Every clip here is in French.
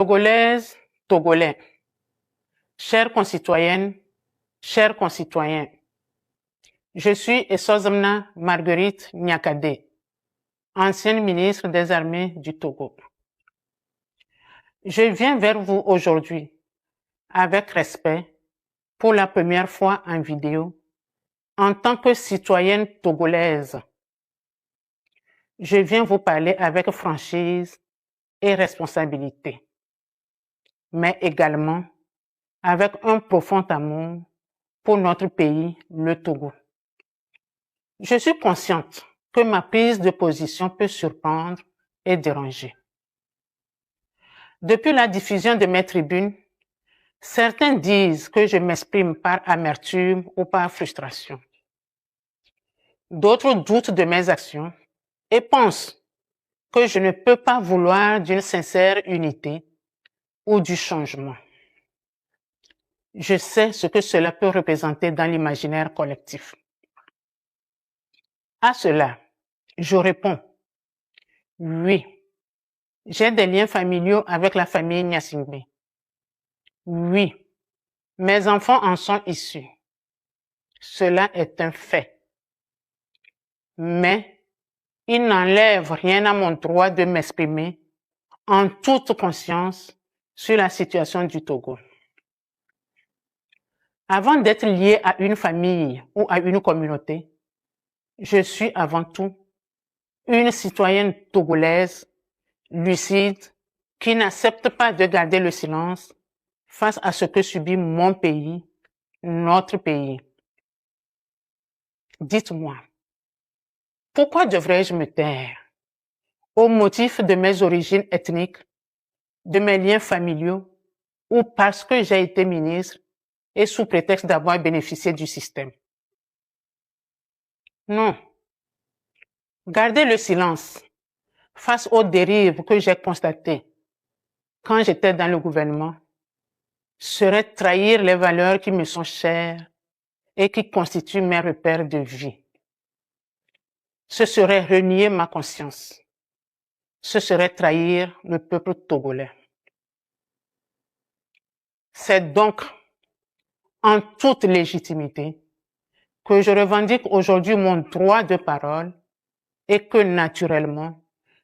Togolaises, Togolais, chères concitoyennes, chers concitoyens, je suis Essozamna Marguerite Nyakade, ancienne ministre des Armées du Togo. Je viens vers vous aujourd'hui avec respect pour la première fois en vidéo en tant que citoyenne togolaise. Je viens vous parler avec franchise et responsabilité, mais également avec un profond amour pour notre pays, le Togo. Je suis consciente que ma prise de position peut surprendre et déranger. Depuis la diffusion de mes tribunes, certains disent que je m'exprime par amertume ou par frustration. D'autres doutent de mes actions et pensent que je ne peux pas vouloir d'une sincère unité ou du changement. Je sais ce que cela peut représenter dans l'imaginaire collectif. À cela, je réponds, oui, j'ai des liens familiaux avec la famille Nyasingbe. Oui, mes enfants en sont issus. Cela est un fait. Mais il n'enlève rien à mon droit de m'exprimer en toute conscience sur la situation du Togo. Avant d'être lié à une famille ou à une communauté, je suis avant tout une citoyenne togolaise, lucide, qui n'accepte pas de garder le silence face à ce que subit mon pays, notre pays. Dites-moi, pourquoi devrais-je me taire au motif de mes origines ethniques, de mes liens familiaux ou parce que j'ai été ministre et sous prétexte d'avoir bénéficié du système? Non. Garder le silence face aux dérives que j'ai constatées quand j'étais dans le gouvernement serait trahir les valeurs qui me sont chères et qui constituent mes repères de vie. Ce serait renier ma conscience. Ce serait trahir le peuple togolais. C'est donc en toute légitimité que je revendique aujourd'hui mon droit de parole et que naturellement,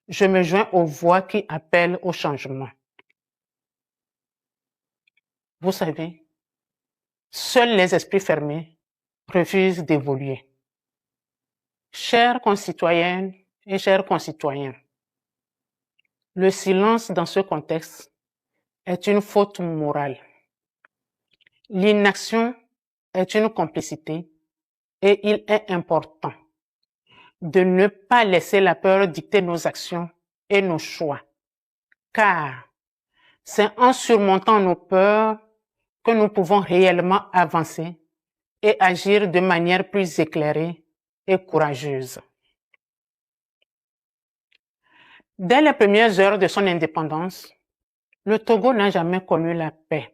je me joins aux voix qui appellent au changement. Vous savez, seuls les esprits fermés refusent d'évoluer. Chères concitoyennes et chers concitoyens, le silence dans ce contexte est une faute morale. L'inaction est une complicité et il est important de ne pas laisser la peur dicter nos actions et nos choix, car c'est en surmontant nos peurs que nous pouvons réellement avancer et agir de manière plus éclairée et courageuse. Dès les premières heures de son indépendance, le Togo n'a jamais connu la paix.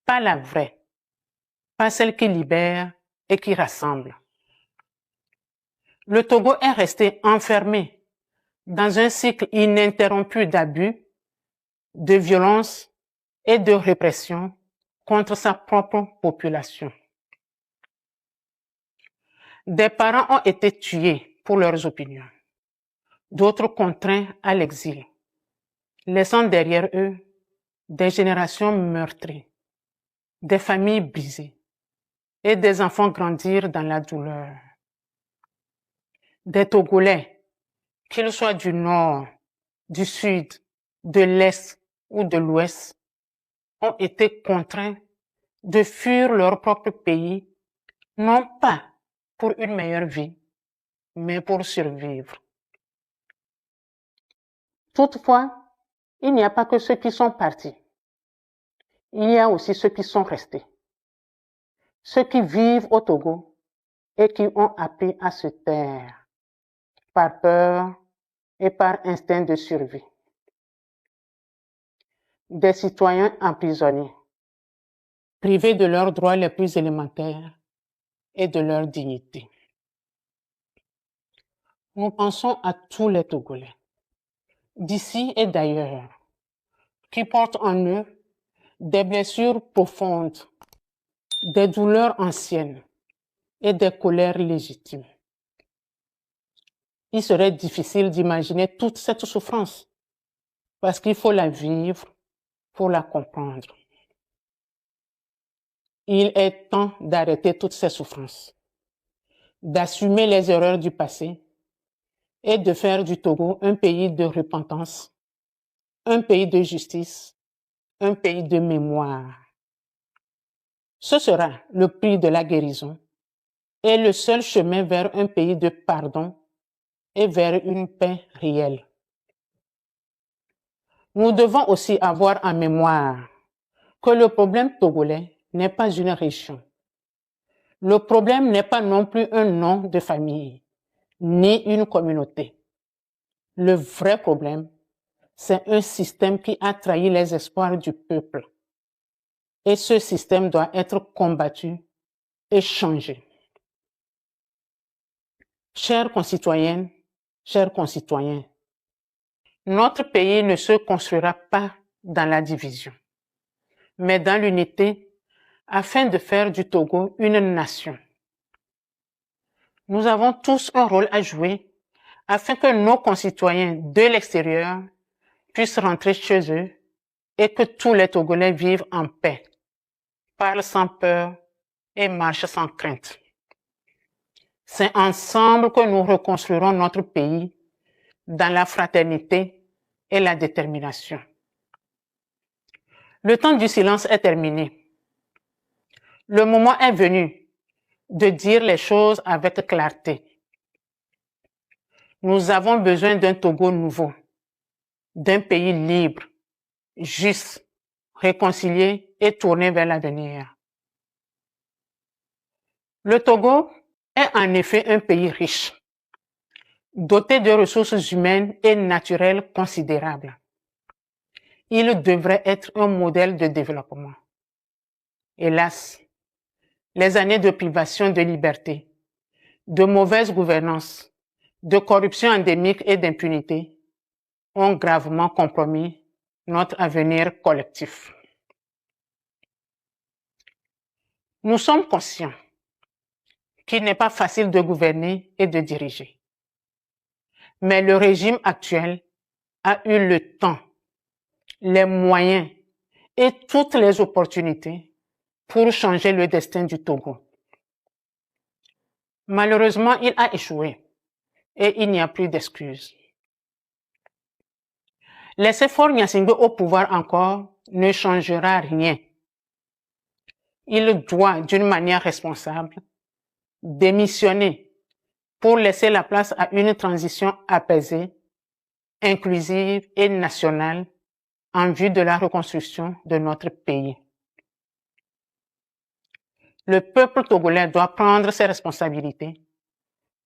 Pas la vraie, pas celle qui libère et qui rassemble. Le Togo est resté enfermé dans un cycle ininterrompu d'abus, de violence et de répression contre sa propre population. Des parents ont été tués pour leurs opinions, d'autres contraints à l'exil, laissant derrière eux des générations meurtries, des familles brisées et des enfants grandir dans la douleur. Des Togolais, qu'ils soient du nord, du sud, de l'est ou de l'ouest, ont été contraints de fuir leur propre pays, non pas pour une meilleure vie, mais pour survivre. Toutefois, il n'y a pas que ceux qui sont partis. Il y a aussi ceux qui sont restés. Ceux qui vivent au Togo et qui ont appris à se taire par peur et par instinct de survie. Des citoyens emprisonnés, privés de leurs droits les plus élémentaires et de leur dignité. Nous pensons à tous les Togolais, d'ici et d'ailleurs, qui portent en eux des blessures profondes, des douleurs anciennes et des colères légitimes. Il serait difficile d'imaginer toute cette souffrance parce qu'il faut la vivre pour la comprendre. Il est temps d'arrêter toutes ces souffrances, d'assumer les erreurs du passé et de faire du Togo un pays de repentance, un pays de justice, un pays de mémoire. Ce sera le prix de la guérison et le seul chemin vers un pays de pardon et vers une paix réelle. Nous devons aussi avoir en mémoire que le problème togolais n'est pas une région. Le problème n'est pas non plus un nom de famille, ni une communauté. Le vrai problème, c'est un système qui a trahi les espoirs du peuple. Et ce système doit être combattu et changé. Chères concitoyennes, chers concitoyens, notre pays ne se construira pas dans la division, mais dans l'unité afin de faire du Togo une nation. Nous avons tous un rôle à jouer afin que nos concitoyens de l'extérieur puissent rentrer chez eux et que tous les Togolais vivent en paix, parlent sans peur et marchent sans crainte. C'est ensemble que nous reconstruirons notre pays dans la fraternité et la détermination. Le temps du silence est terminé. Le moment est venu de dire les choses avec clarté. Nous avons besoin d'un Togo nouveau, d'un pays libre, juste, réconcilié et tourné vers l'avenir. Le Togo est en effet un pays riche, doté de ressources humaines et naturelles considérables. Il devrait être un modèle de développement. Hélas, les années de privation de liberté, de mauvaise gouvernance, de corruption endémique et d'impunité ont gravement compromis notre avenir collectif. Nous sommes conscients qu'il n'est pas facile de gouverner et de diriger. Mais le régime actuel a eu le temps, les moyens et toutes les opportunités pour changer le destin du Togo. Malheureusement, il a échoué et il n'y a plus d'excuses. Laisser Faure Gnassingbé au pouvoir encore ne changera rien. Il doit, d'une manière responsable, démissionner pour laisser la place à une transition apaisée, inclusive et nationale en vue de la reconstruction de notre pays. Le peuple togolais doit prendre ses responsabilités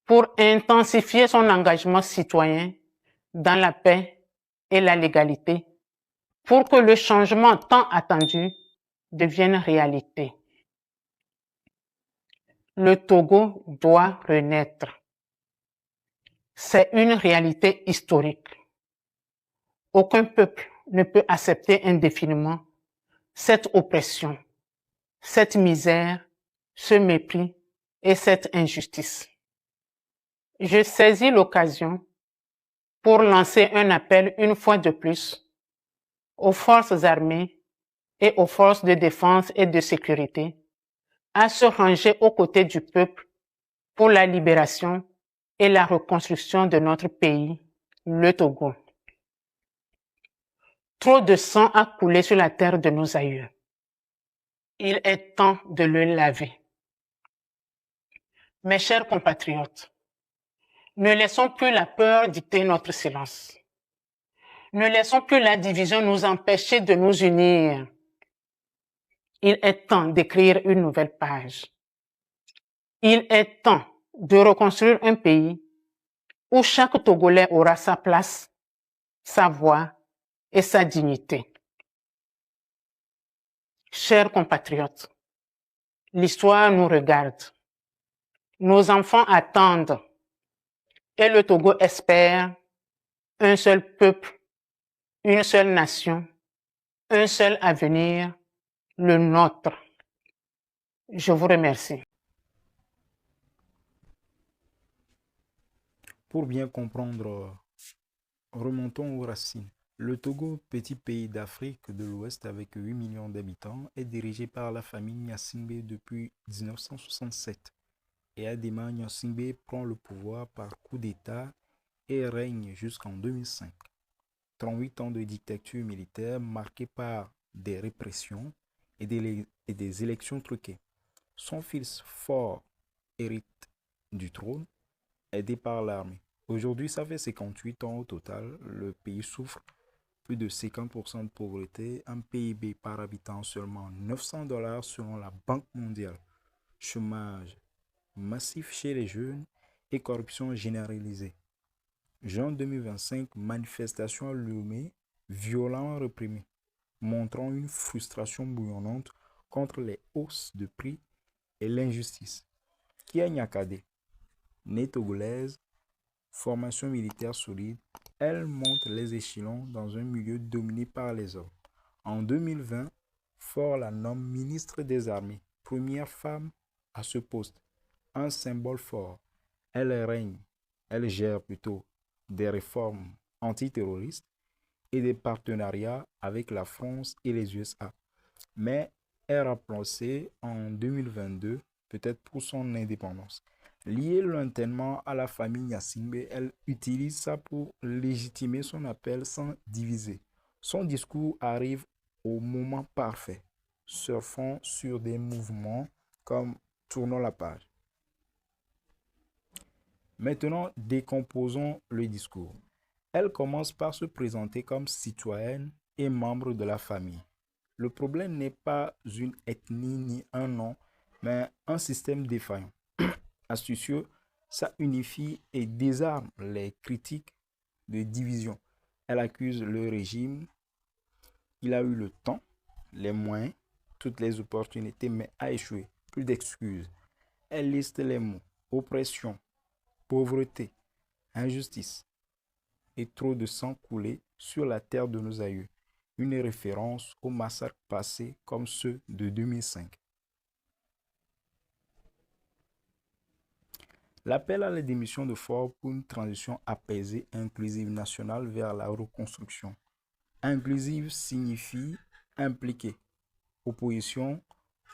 pour intensifier son engagement citoyen dans la paix et la légalité pour que le changement tant attendu devienne réalité. Le Togo doit renaître. C'est une réalité historique. Aucun peuple ne peut accepter indéfiniment cette oppression, cette misère, ce mépris et cette injustice. Je saisis l'occasion pour lancer un appel une fois de plus aux forces armées et aux forces de défense et de sécurité à se ranger aux côtés du peuple pour la libération et la reconstruction de notre pays, le Togo. Trop de sang a coulé sur la terre de nos aïeux. Il est temps de le laver. Mes chers compatriotes, ne laissons plus la peur dicter notre silence. Ne laissons plus la division nous empêcher de nous unir. Il est temps d'écrire une nouvelle page. Il est temps de reconstruire un pays où chaque Togolais aura sa place, sa voix et sa dignité. Chers compatriotes, l'histoire nous regarde. Nos enfants attendent et le Togo espère un seul peuple, une seule nation, un seul avenir, le nôtre. Je vous remercie. Pour bien comprendre, remontons aux racines. Le Togo, petit pays d'Afrique de l'Ouest avec 8 millions d'habitants, est dirigé par la famille Gnassingbé depuis 1967. Et Adema Gnassingbé prend le pouvoir par coup d'État et règne jusqu'en 2005. 38 ans de dictature militaire marquée par des répressions et des élections truquées. Son fils Faure hérite du trône, aidé par l'armée. Aujourd'hui, ça fait 58 ans au total. Le pays souffre plus de 50% de pauvreté, un PIB par habitant seulement 900 dollars selon la Banque mondiale. Chômage massif chez les jeunes et corruption généralisée. Juin 2025, manifestation à Lomé, violemment réprimée, montrant une frustration bouillonnante contre les hausses de prix et l'injustice. Kia Nyakade, née togolaise, formation militaire solide, elle monte les échelons dans un milieu dominé par les hommes. En 2020, Faure la nomme ministre des Armées, première femme à ce poste, un symbole fort. Elle gère plutôt des réformes antiterroristes et des partenariats avec la France et les USA. Mais elle a remplacé en 2022, peut-être pour son indépendance. Liée lointainement à la famille Gnassingbé, elle utilise ça pour légitimer son appel sans diviser. Son discours arrive au moment parfait, surfant sur des mouvements comme Tournons la page. Maintenant, décomposons le discours. Elle commence par se présenter comme citoyenne et membre de la famille. Le problème n'est pas une ethnie ni un nom, mais un système défaillant. Astucieux, ça unifie et désarme les critiques de division. Elle accuse le régime. Il a eu le temps, les moyens, toutes les opportunités, mais a échoué. Plus d'excuses. Elle liste les mots oppression, pauvreté, injustice et trop de sang coulé sur la terre de nos aïeux. Une référence aux massacres passés comme ceux de 2005. L'appel à la démission de Faure pour une transition apaisée et inclusive nationale vers la reconstruction. Inclusive signifie impliquer. Opposition,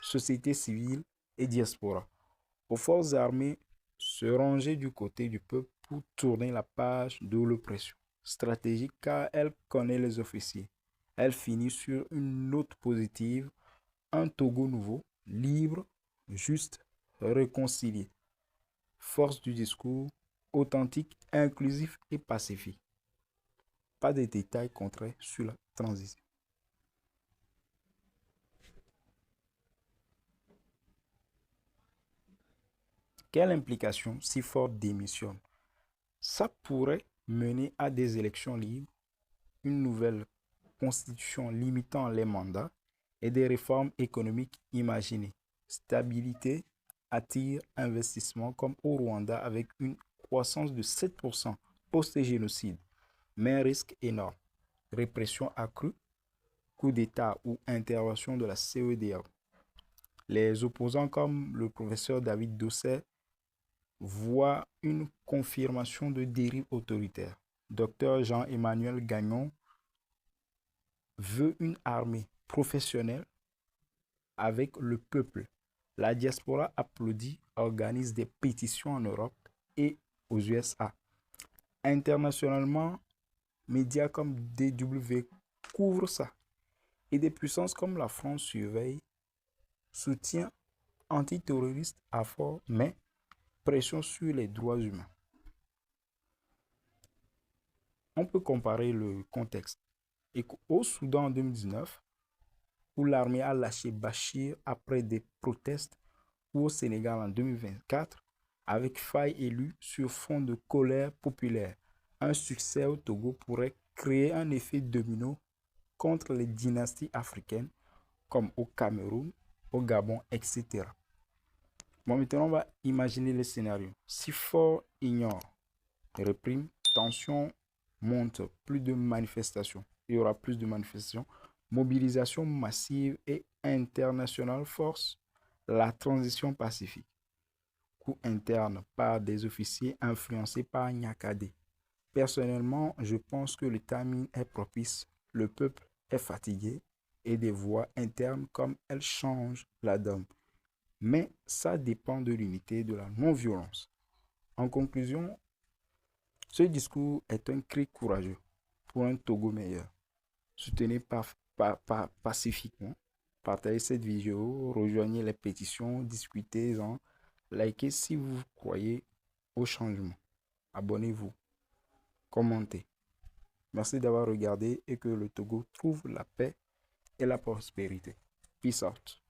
société civile et diaspora. Aux forces armées, se ranger du côté du peuple pour tourner la page de l'oppression. Stratégique car elle connaît les officiers. Elle finit sur une note positive, un Togo nouveau, libre, juste, réconcilié. Force du discours, authentique, inclusif et pacifique. Pas de détails concrets sur la transition. Quelle implication si Faure démissionne? Ça pourrait mener à des élections libres, une nouvelle constitution limitant les mandats et des réformes économiques imaginées. Stabilité attire investissement comme au Rwanda avec une croissance de 7% post-génocide, mais un risque énorme. Répression accrue, coup d'État ou intervention de la CEDEAO. Les opposants comme le professeur David Dosset voient une confirmation de dérive autoritaire. Dr Jean-Emmanuel Gagnon veut une armée professionnelle avec le peuple. La diaspora applaudit, organise des pétitions en Europe et aux USA. Internationalement, médias comme DW couvrent ça. Et des puissances comme la France surveillent, soutien antiterroriste à fort, mais pression sur les droits humains. On peut comparer le contexte. Au Soudan en 2019, où l'armée a lâché Bachir après des protestes, ou au Sénégal en 2024, avec Faye élu sur fond de colère populaire. Un succès au Togo pourrait créer un effet domino contre les dynasties africaines, comme au Cameroun, au Gabon, etc. Bon, maintenant, on va imaginer le scénario. Si Faure ignore, réprime, tension monte, plus de manifestations. Il y aura plus de manifestations. Mobilisation massive et internationale force la transition pacifique. Coup interne par des officiers influencés par Nyakadé. Personnellement, je pense que le timing est propice. Le peuple est fatigué et des voix internes comme elles changent la donne. Mais ça dépend de l'unité de la non-violence. En conclusion, ce discours est un cri courageux pour un Togo meilleur. Soutenez pacifiquement. Partagez cette vidéo, rejoignez les pétitions, discutez-en, likez si vous croyez au changement. Abonnez-vous, commentez. Merci d'avoir regardé et que le Togo trouve la paix et la prospérité. Peace out.